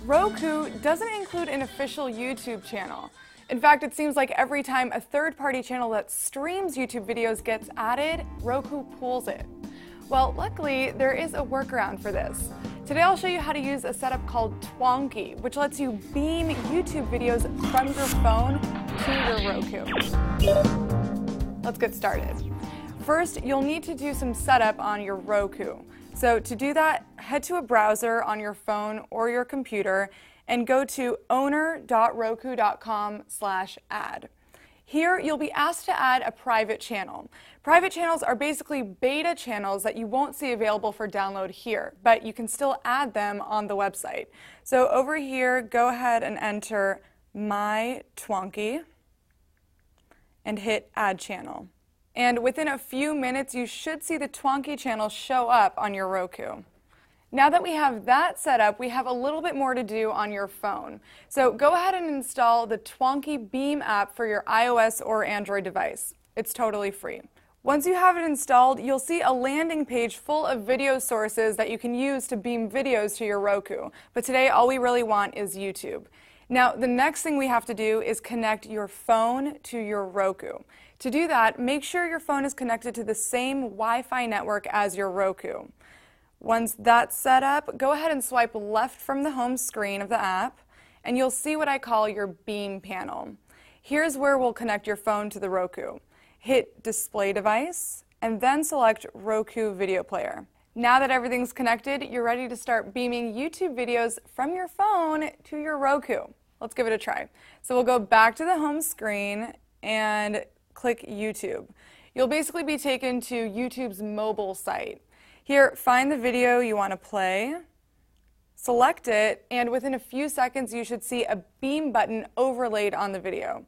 Roku doesn't include an official YouTube channel. In fact, it seems like every time a third-party channel that streams YouTube videos gets added, Roku pulls it. Well, luckily, there is a workaround for this. Today I'll show you how to use a setup called Twonky, which lets you beam YouTube videos from your phone to your Roku. Let's get started. First, you'll need to do some setup on your Roku. So to do that, head to a browser on your phone or your computer and go to owner.roku.com/add. Here, you'll be asked to add a private channel. Private channels are basically beta channels that you won't see available for download here, but you can still add them on the website. So over here, go ahead and enter My Twonky and hit Add Channel. And within a few minutes, you should see the Twonky channel show up on your Roku. Now that we have that set up, we have a little bit more to do on your phone. So go ahead and install the Twonky Beam app for your iOS or Android device. It's totally free. Once you have it installed, you'll see a landing page full of video sources that you can use to beam videos to your Roku. But today, all we really want is YouTube. Now, the next thing we have to do is connect your phone to your Roku. To do that, make sure your phone is connected to the same Wi-Fi network as your Roku. Once that's set up, go ahead and swipe left from the home screen of the app, and you'll see what I call your Beam panel. Here's where we'll connect your phone to the Roku. Hit Display Device, and then select Roku Video Player. Now that everything's connected, you're ready to start beaming YouTube videos from your phone to your Roku. Let's give it a try. So we'll go back to the home screen and click YouTube. You'll basically be taken to YouTube's mobile site. Here, find the video you want to play, select it, and within a few seconds you should see a beam button overlaid on the video.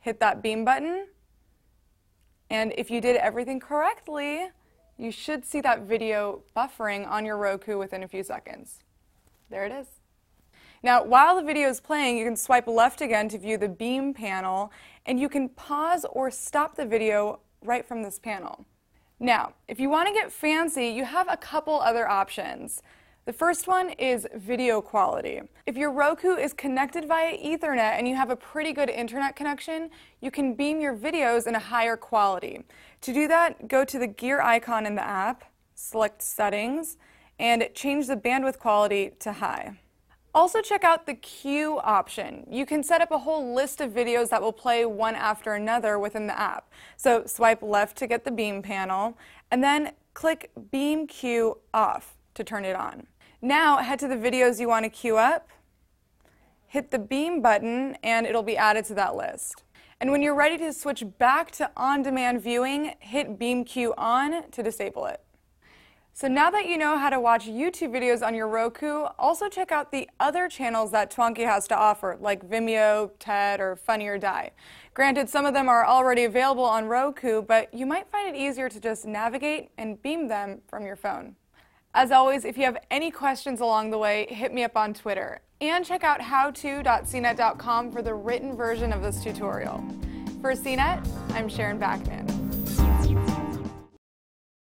Hit that beam button, and if you did everything correctly, you should see that video buffering on your Roku within a few seconds. There it is. Now, while the video is playing, you can swipe left again to view the beam panel, and you can pause or stop the video right from this panel. Now, if you want to get fancy, you have a couple other options. The first one is video quality. If your Roku is connected via Ethernet and you have a pretty good internet connection, you can beam your videos in a higher quality. To do that, go to the gear icon in the app, select Settings, and change the bandwidth quality to high. Also check out the queue option. You can set up a whole list of videos that will play one after another within the app. So swipe left to get the beam panel, and then click Beam Queue Off to turn it on. Now head to the videos you want to queue up, hit the beam button, and it'll be added to that list. And when you're ready to switch back to on-demand viewing, hit Beam Queue On to disable it. So now that you know how to watch YouTube videos on your Roku, also check out the other channels that Twonky has to offer, like Vimeo, TED, or Funny or Die. Granted, some of them are already available on Roku, but you might find it easier to just navigate and beam them from your phone. As always, if you have any questions along the way, hit me up on Twitter. And check out howto.cnet.com for the written version of this tutorial. For CNET, I'm Sharon Backman.